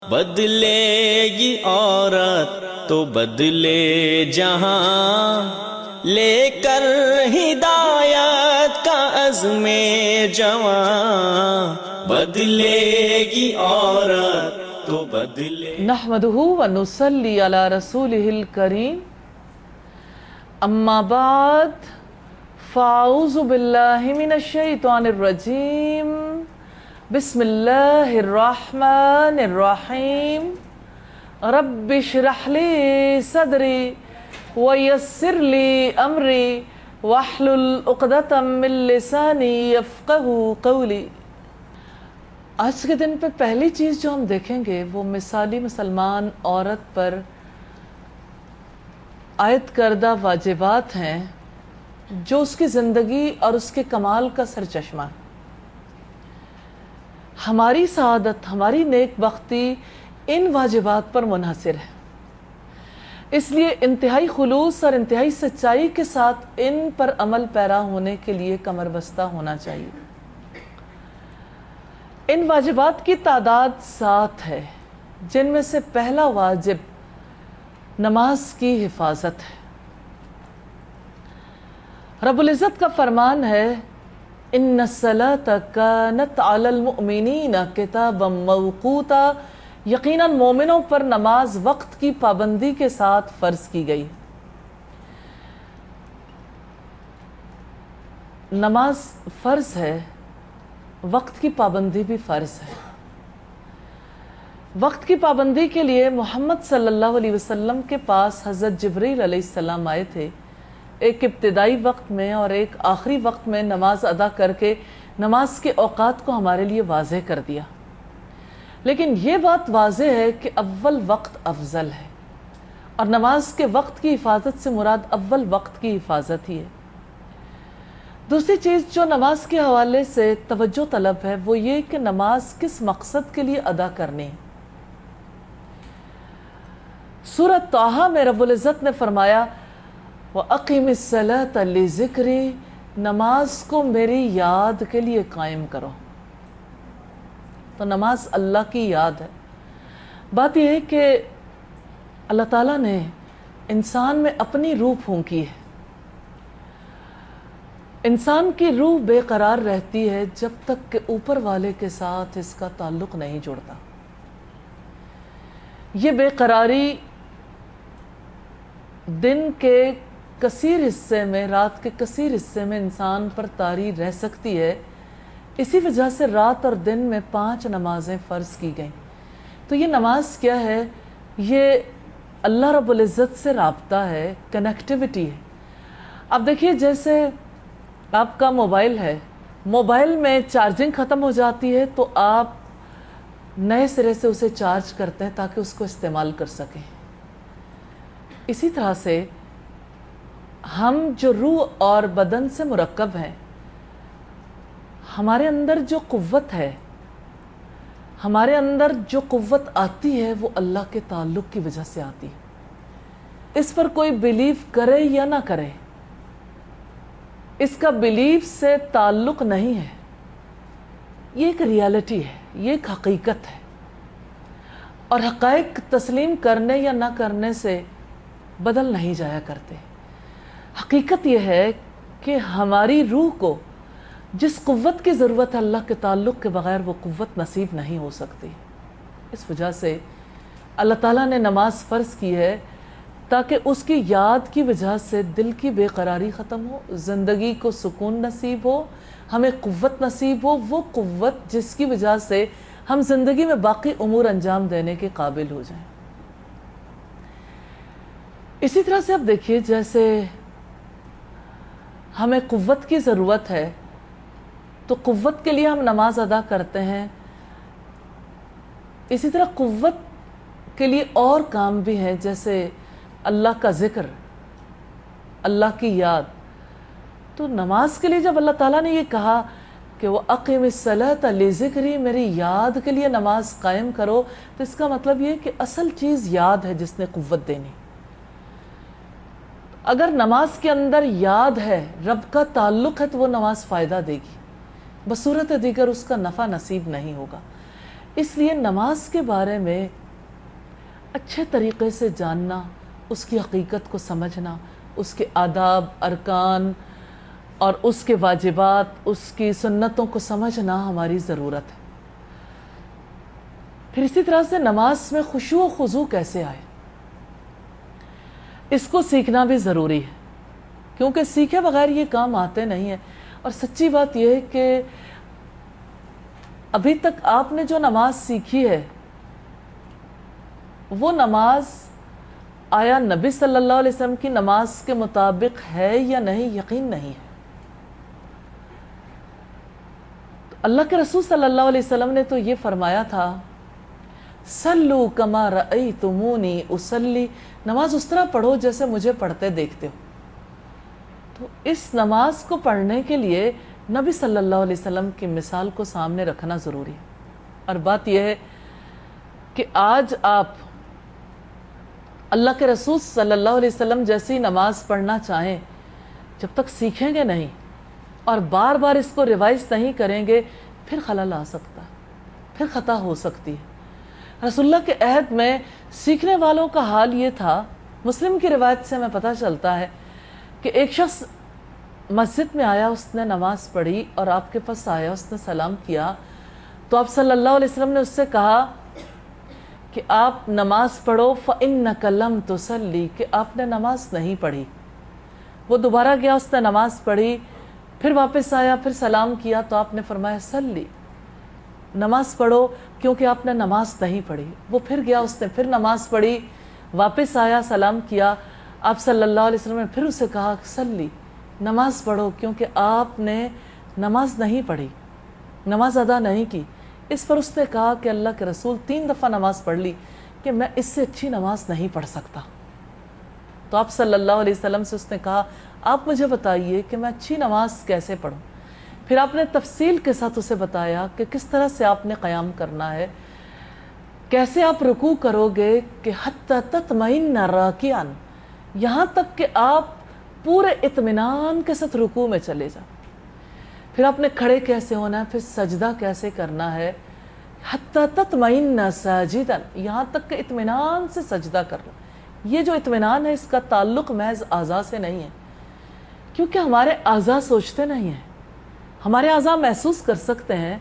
بدلے گی عورت تو بدلے جہاں، لے کر ہدایت کا عزم جواں، بدلے گی عورت تو بدلے۔ نحمدہ ونصلی علی رسولہ الکریم، اما بعد فاعوذ باللہ من الشیطان الرجیم، بسم اللہ الرحمن الرحیم، رب اشرح لی صدری ویسر لی امری واحلل عقدۃ من لسانی یفقہوا قولی۔ آج کے دن پہ پہلی چیز جو ہم دیکھیں گے وہ مثالی مسلمان عورت پر عائد کردہ واجبات ہیں جو اس کی زندگی اور اس کے کمال کا سرچشمہ ہے۔ ہماری سعادت، ہماری نیک بختی ان واجبات پر منحصر ہے، اس لیے انتہائی خلوص اور انتہائی سچائی کے ساتھ ان پر عمل پیرا ہونے کے لیے کمر بستہ ہونا چاہیے۔ ان واجبات کی تعداد 7 ہے، جن میں سے پہلا واجب نماز کی حفاظت ہے۔ رب العزت کا فرمان ہے، ان الصلاۃ کانت علی المؤمنین کتابا موقوتا، یقیناً مومنوں پر نماز وقت کی پابندی کے ساتھ فرض کی گئی۔ نماز فرض ہے، وقت کی پابندی بھی فرض ہے۔ وقت کی پابندی کے لیے محمد صلی اللہ علیہ وسلم کے پاس حضرت جبریل علیہ السلام آئے تھے، ایک ابتدائی وقت میں اور ایک آخری وقت میں نماز ادا کر کے نماز کے اوقات کو ہمارے لیے واضح کر دیا۔ لیکن یہ بات واضح ہے کہ اول وقت افضل ہے، اور نماز کے وقت کی حفاظت سے مراد اول وقت کی حفاظت ہی ہے۔ دوسری چیز جو نماز کے حوالے سے توجہ طلب ہے وہ یہ کہ نماز کس مقصد کے لیے ادا کرنی ہے۔ سورۃ طٰہٰ میں رب العزت نے فرمایا، وَأَقِمِ الصَّلَاةَ لِذِكْرِي، نماز کو میری یاد کے لیے قائم کرو۔ تو نماز اللہ کی یاد ہے۔ بات یہ ہے کہ اللہ تعالیٰ نے انسان میں اپنی روح پھونکی ہے۔ انسان کی روح بے قرار رہتی ہے جب تک کہ اوپر والے کے ساتھ اس کا تعلق نہیں جڑتا۔ یہ بے قراری دن کے کثیر حصے میں، رات کے کثیر حصے میں انسان پر طاری رہ سکتی ہے۔ اسی وجہ سے رات اور دن میں 5 نمازیں فرض کی گئیں۔ تو یہ نماز کیا ہے؟ یہ اللہ رب العزت سے رابطہ ہے، کنیکٹیوٹی ہے۔ اب دیکھیے، جیسے آپ کا موبائل ہے، موبائل میں چارجنگ ختم ہو جاتی ہے تو آپ نئے سرے سے اسے چارج کرتے ہیں تاکہ اس کو استعمال کر سکیں۔ اسی طرح سے ہم جو روح اور بدن سے مرکب ہیں، ہمارے اندر جو قوت ہے، ہمارے اندر جو قوت آتی ہے وہ اللہ کے تعلق کی وجہ سے آتی ہے۔ اس پر کوئی بیلیف کرے یا نہ کرے، اس کا بیلیف سے تعلق نہیں ہے، یہ ایک ریالٹی ہے، یہ ایک حقیقت ہے، اور حقائق تسلیم کرنے یا نہ کرنے سے بدل نہیں جایا کرتے۔ حقیقت یہ ہے کہ ہماری روح کو جس قوت کی ضرورت ہے اللہ کے تعلق کے بغیر وہ قوت نصیب نہیں ہو سکتی۔ اس وجہ سے اللہ تعالیٰ نے نماز فرض کی ہے تاکہ اس کی یاد کی وجہ سے دل کی بے قراری ختم ہو، زندگی کو سکون نصیب ہو، ہمیں قوت نصیب ہو، وہ قوت جس کی وجہ سے ہم زندگی میں باقی امور انجام دینے کے قابل ہو جائیں۔ اسی طرح سے اب دیکھیے، جیسے ہمیں قوت کی ضرورت ہے تو قوت کے لیے ہم نماز ادا کرتے ہیں، اسی طرح قوت کے لیے اور کام بھی ہیں، جیسے اللہ کا ذکر، اللہ کی یاد۔ تو نماز کے لیے جب اللہ تعالیٰ نے یہ کہا کہ وَأَقِمِ الصَّلَاةَ لِذِكْرِي، میری یاد کے لیے نماز قائم کرو، تو اس کا مطلب یہ کہ اصل چیز یاد ہے جس نے قوت دینی۔ اگر نماز کے اندر یاد ہے، رب کا تعلق ہے، تو وہ نماز فائدہ دے گی، بصورت دیگر اس کا نفع نصیب نہیں ہوگا۔ اس لیے نماز کے بارے میں اچھے طریقے سے جاننا، اس کی حقیقت کو سمجھنا، اس کے آداب، ارکان اور اس کے واجبات، اس کی سنتوں کو سمجھنا ہماری ضرورت ہے۔ پھر اسی طرح سے نماز میں خشوع و خضوع کیسے آئے، اس کو سیکھنا بھی ضروری ہے، کیونکہ سیکھے بغیر یہ کام آتے نہیں ہیں۔ اور سچی بات یہ ہے کہ ابھی تک آپ نے جو نماز سیکھی ہے وہ نماز آیا نبی صلی اللہ علیہ وسلم کی نماز کے مطابق ہے یا نہیں، یقین نہیں ہے۔ اللہ کے رسول صلی اللہ علیہ وسلم نے تو یہ فرمایا تھا، صلو کما رأیتمونی اصلی، نماز اس طرح پڑھو جیسے مجھے پڑھتے دیکھتے ہو۔ تو اس نماز کو پڑھنے کے لیے نبی صلی اللہ علیہ وسلم کی مثال کو سامنے رکھنا ضروری ہے۔ اور بات یہ ہے کہ آج آپ اللہ کے رسول صلی اللہ علیہ وسلم جیسی نماز پڑھنا چاہیں، جب تک سیکھیں گے نہیں اور بار بار اس کو ریوائز نہیں کریں گے، پھر خلل آ سکتا ہے، پھر خطا ہو سکتی ہے۔ رسول اللہ کے عہد میں سیکھنے والوں کا حال یہ تھا، مسلم کی روایت سے ہمیں پتہ چلتا ہے کہ ایک شخص مسجد میں آیا، اس نے نماز پڑھی اور آپ کے پاس آیا، اس نے سلام کیا، تو آپ صلی اللہ علیہ وسلم نے اس سے کہا کہ آپ نماز پڑھو فَإِنَّكَ لَمْ تُصَلِّ، کہ آپ نے نماز نہیں پڑھی۔ وہ دوبارہ گیا، اس نے نماز پڑھی، پھر واپس آیا، پھر سلام کیا، تو آپ نے فرمایا سلی، نماز پڑھو کیونکہ آپ نے نماز نہیں پڑھی۔ وہ پھر گیا، اس نے پھر نماز پڑھی، واپس آیا، سلام کیا، آپ صلی اللہ علیہ وسلم نے پھر اسے کہا سلی، نماز پڑھو کیونکہ آپ نے نماز نہیں پڑھی، نماز ادا نہیں کی۔ اس پر اس نے کہا کہ اللہ کے رسول 3 دفعہ نماز پڑھ لی کہ میں اس سے اچھی نماز نہیں پڑھ سکتا۔ تو آپ صلی اللہ علیہ وسلم سے اس نے کہا آپ مجھے بتائیے کہ میں اچھی نماز کیسے پڑھوں۔ پھر آپ نے تفصیل کے ساتھ اسے بتایا کہ کس طرح سے آپ نے قیام کرنا ہے، کیسے آپ رکوع کرو گے کہ حتی تطمئن راکعا، یہاں تک کہ آپ پورے اطمینان کے ساتھ رکوع میں چلے جائیں۔ پھر آپ نے کھڑے کیسے ہونا ہے، پھر سجدہ کیسے کرنا ہے، حتی تطمئن ساجدا، یہاں تک کہ اطمینان سے سجدہ کر لو۔ یہ جو اطمینان ہے اس کا تعلق محض اعضاء سے نہیں ہے، کیونکہ ہمارے اعضاء سوچتے نہیں ہیں، ہمارے اعضاء محسوس کر سکتے ہیں،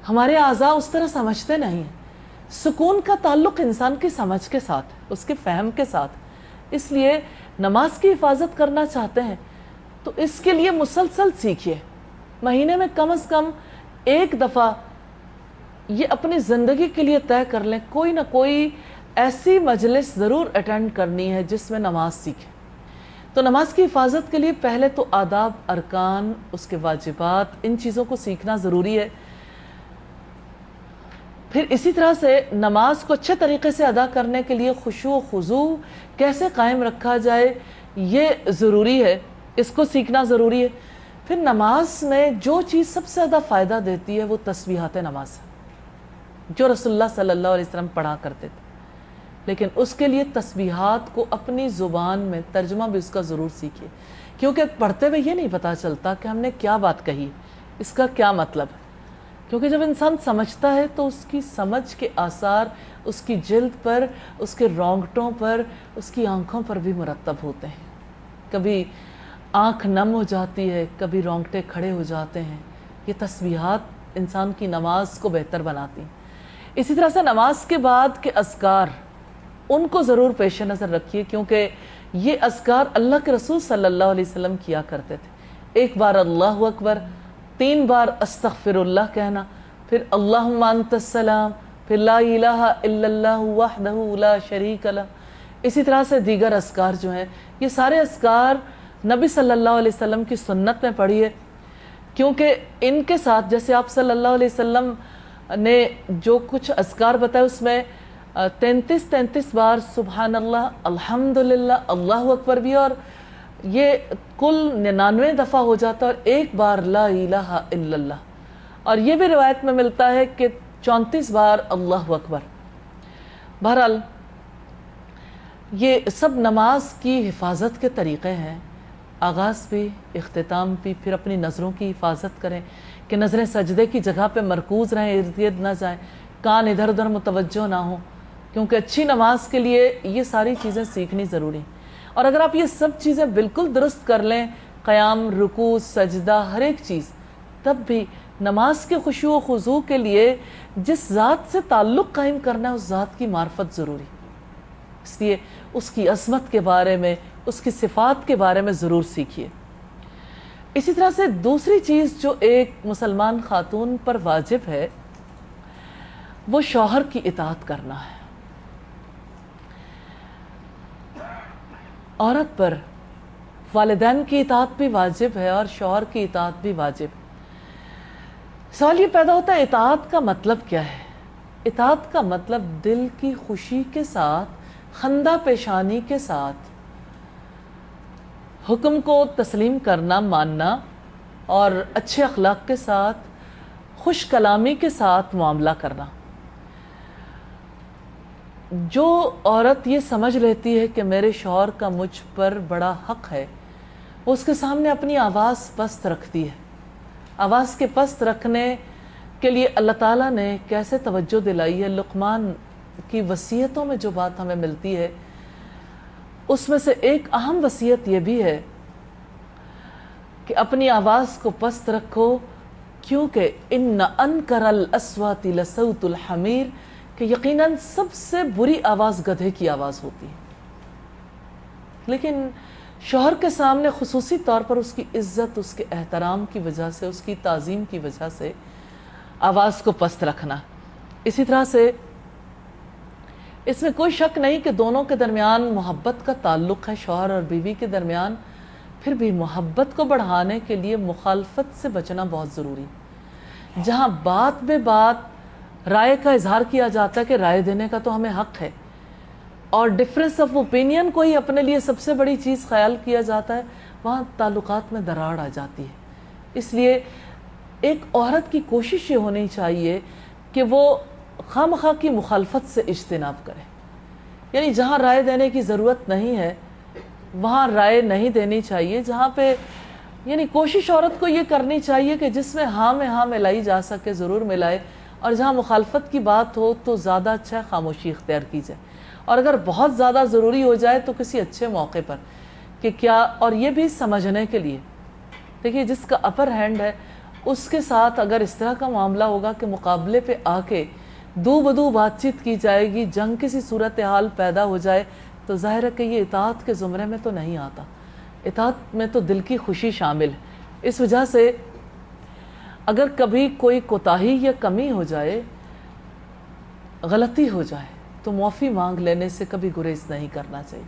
ہمارے اعضاء اس طرح سمجھتے نہیں ہیں۔ سکون کا تعلق انسان کی سمجھ کے ساتھ، اس کے فہم کے ساتھ۔ اس لیے نماز کی حفاظت کرنا چاہتے ہیں تو اس کے لیے مسلسل سیکھیے، مہینے میں کم از کم 1 دفعہ یہ اپنی زندگی کے لیے طے کر لیں، کوئی نہ کوئی ایسی مجلس ضرور اٹینڈ کرنی ہے جس میں نماز سیکھیں۔ تو نماز کی حفاظت کے لیے پہلے تو آداب، ارکان، اس کے واجبات، ان چیزوں کو سیکھنا ضروری ہے۔ پھر اسی طرح سے نماز کو اچھے طریقے سے ادا کرنے کے لیے خشوع و خضوع کیسے قائم رکھا جائے یہ ضروری ہے، اس کو سیکھنا ضروری ہے۔ پھر نماز میں جو چیز سب سے زیادہ فائدہ دیتی ہے وہ تسبیحات نماز ہے، جو رسول اللہ صلی اللہ علیہ وسلم پڑھا کرتے تھے، لیکن اس کے لیے تسبیحات کو اپنی زبان میں ترجمہ بھی اس کا ضرور سیکھیے، کیونکہ پڑھتے ہوئے یہ نہیں پتہ چلتا کہ ہم نے کیا بات کہی، اس کا کیا مطلب ہے۔ کیونکہ جب انسان سمجھتا ہے تو اس کی سمجھ کے آثار اس کی جلد پر، اس کے رونگٹوں پر، اس کی آنکھوں پر بھی مرتب ہوتے ہیں۔ کبھی آنکھ نم ہو جاتی ہے، کبھی رونگٹے کھڑے ہو جاتے ہیں۔ یہ تسبیحات انسان کی نماز کو بہتر بناتی ہیں۔ اسی طرح سے نماز کے بعد کے اذکار، ان کو ضرور پیش نظر رکھیے، کیونکہ یہ اذکار اللہ کے رسول صلی اللہ علیہ وسلم کیا کرتے تھے۔ 1 بار اللہ اکبر، 3 بار استغفر اللہ کہنا، پھر اللہم انت السلام، پھر لا الہ الا اللہ وحدہ لا شریک لہ۔ اسی طرح سے دیگر اذکار جو ہیں، یہ سارے اذکار نبی صلی اللہ علیہ وسلم کی سنت میں پڑھیے، کیونکہ ان کے ساتھ جیسے آپ صلی اللہ علیہ وسلم نے جو کچھ اذکار بتائے اس میں 33 بار سبحان اللہ، الحمدللہ، اللہ اکبر بھی، اور یہ کل 99 دفعہ ہو جاتا ہے، اور 1 بار لا الہ الا اللہ، اور یہ بھی روایت میں ملتا ہے کہ 34 بار اللہ اکبر۔ بہرحال یہ سب نماز کی حفاظت کے طریقے ہیں، آغاز بھی، اختتام بھی۔ پھر اپنی نظروں کی حفاظت کریں کہ نظریں سجدے کی جگہ پہ مرکوز رہیں، ارد گرد نہ جائیں، کان ادھر ادھر متوجہ نہ ہو، کیونکہ اچھی نماز کے لیے یہ ساری چیزیں سیکھنی ضروری ہیں۔ اور اگر آپ یہ سب چیزیں بالکل درست کر لیں، قیام، رکوع، سجدہ، ہر ایک چیز، تب بھی نماز کے خشوع و خضوع کے لیے جس ذات سے تعلق قائم کرنا ہے اس ذات کی معرفت ضروری، اس لیے اس کی عظمت کے بارے میں، اس کی صفات کے بارے میں ضرور سیکھیے۔ اسی طرح سے دوسری چیز جو ایک مسلمان خاتون پر واجب ہے وہ شوہر کی اطاعت کرنا ہے۔ عورت پر والدین کی اطاعت بھی واجب ہے اور شوہر کی اطاعت بھی واجب ہے۔ سوال یہ پیدا ہوتا ہے اطاعت کا مطلب کیا ہے؟ اطاعت کا مطلب دل کی خوشی کے ساتھ، خندہ پیشانی کے ساتھ حکم کو تسلیم کرنا، ماننا، اور اچھے اخلاق کے ساتھ، خوش کلامی کے ساتھ معاملہ کرنا۔ جو عورت یہ سمجھ لیتی ہے کہ میرے شوہر کا مجھ پر بڑا حق ہے، وہ اس کے سامنے اپنی آواز پست رکھتی ہے۔ آواز کے پست رکھنے کے لیے اللہ تعالیٰ نے کیسے توجہ دلائی ہے۔ لقمان کی وصیتوں میں جو بات ہمیں ملتی ہے اس میں سے ایک اہم وصیت یہ بھی ہے کہ اپنی آواز کو پست رکھو، کیونکہ ان انکر الاصوات لصوت الحمیر، کہ یقیناً سب سے بری آواز گدھے کی آواز ہوتی ہے۔ لیکن شوہر کے سامنے خصوصی طور پر اس کی عزت، اس کے احترام کی وجہ سے، اس کی تعظیم کی وجہ سے آواز کو پست رکھنا۔ اسی طرح سے اس میں کوئی شک نہیں کہ دونوں کے درمیان محبت کا تعلق ہے، شوہر اور بیوی کے درمیان، پھر بھی محبت کو بڑھانے کے لیے مخالفت سے بچنا بہت ضروری۔ جہاں بات بے بات رائے کا اظہار کیا جاتا ہے کہ رائے دینے کا تو ہمیں حق ہے، اور ڈفرینس آف اوپینین کو ہی اپنے لیے سب سے بڑی چیز خیال کیا جاتا ہے، وہاں تعلقات میں دراڑ آ جاتی ہے۔ اس لیے ایک عورت کی کوشش یہ ہونی چاہیے کہ وہ خواہ مخواہ کی مخالفت سے اجتناب کرے، یعنی جہاں رائے دینے کی ضرورت نہیں ہے وہاں رائے نہیں دینی چاہیے۔ جہاں پہ یعنی کوشش عورت کو یہ کرنی چاہیے کہ جس میں ہاں میں ہاں ملائی جا سکے ضرور ملائے، اور جہاں مخالفت کی بات ہو تو زیادہ اچھا خاموشی اختیار کی جائے، اور اگر بہت زیادہ ضروری ہو جائے تو کسی اچھے موقع پر کہ کیا، اور یہ بھی سمجھنے کے لیے دیکھیے جس کا اپر ہینڈ ہے اس کے ساتھ اگر اس طرح کا معاملہ ہوگا کہ مقابلے پہ آ کے دو بدو بات چیت کی جائے گی، جنگ کسی صورتحال پیدا ہو جائے، تو ظاہر ہے کہ یہ اطاعت کے زمرے میں تو نہیں آتا۔ اطاعت میں تو دل کی خوشی شامل ہے۔ اس وجہ سے اگر کبھی کوئی کوتاہی یا کمی ہو جائے، غلطی ہو جائے، تو معافی مانگ لینے سے کبھی گریز نہیں کرنا چاہیے،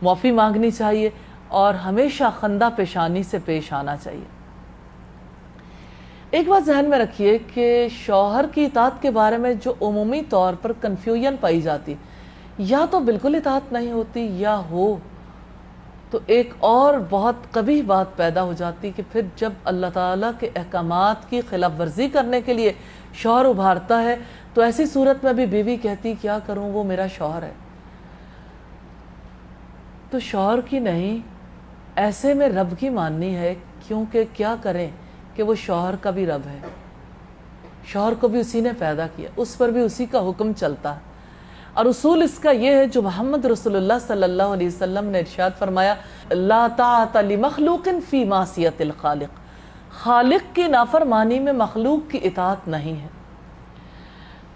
معافی مانگنی چاہیے اور ہمیشہ خندہ پیشانی سے پیش آنا چاہیے۔ ایک بات ذہن میں رکھیے کہ شوہر کی اطاعت کے بارے میں جو عمومی طور پر کنفیوژن پائی جاتی، یا تو بالکل اطاعت نہیں ہوتی، یا ہو تو ایک اور بہت قبیح بات پیدا ہو جاتی کہ پھر جب اللہ تعالیٰ کے احکامات کی خلاف ورزی کرنے کے لیے شوہر ابھارتا ہے تو ایسی صورت میں بھی بیوی کہتی کیا کروں، وہ میرا شوہر ہے۔ تو شوہر کی نہیں، ایسے میں رب کی ماننی ہے، کیونکہ کیا کریں کہ وہ شوہر کا بھی رب ہے، شوہر کو بھی اسی نے پیدا کیا، اس پر بھی اسی کا حکم چلتا ہے۔ اور اصول اس کا یہ ہے جو محمد رسول اللہ صلی اللہ علیہ وسلم نے ارشاد فرمایا، لا طاعت لمخلوق فی معصیت الخالق، خالق کی نافرمانی میں مخلوق کی اطاعت نہیں ہے۔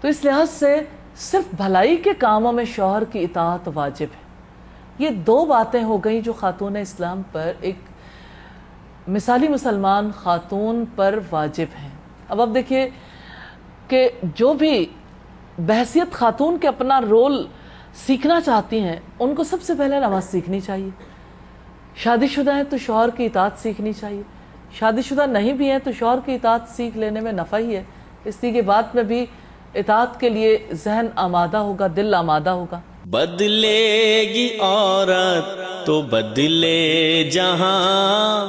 تو اس لحاظ سے صرف بھلائی کے کاموں میں شوہر کی اطاعت واجب ہے۔ یہ دو باتیں ہو گئیں جو خاتون اسلام پر، ایک مثالی مسلمان خاتون پر واجب ہیں۔ اب دیکھیے کہ جو بھی بحیثیت خاتون کے اپنا رول سیکھنا چاہتی ہیں ان کو سب سے پہلے نماز سیکھنی چاہیے۔ شادی شدہ ہیں تو شوہر کی اطاعت سیکھنی چاہیے، شادی شدہ نہیں بھی ہیں تو شوہر کی اطاعت سیکھ لینے میں نفع ہی ہے، اس لیے کہ بعد میں بھی اطاعت کے لیے ذہن آمادہ ہوگا، دل آمادہ ہوگا۔ بدلے گی عورت تو بدلے جہاں،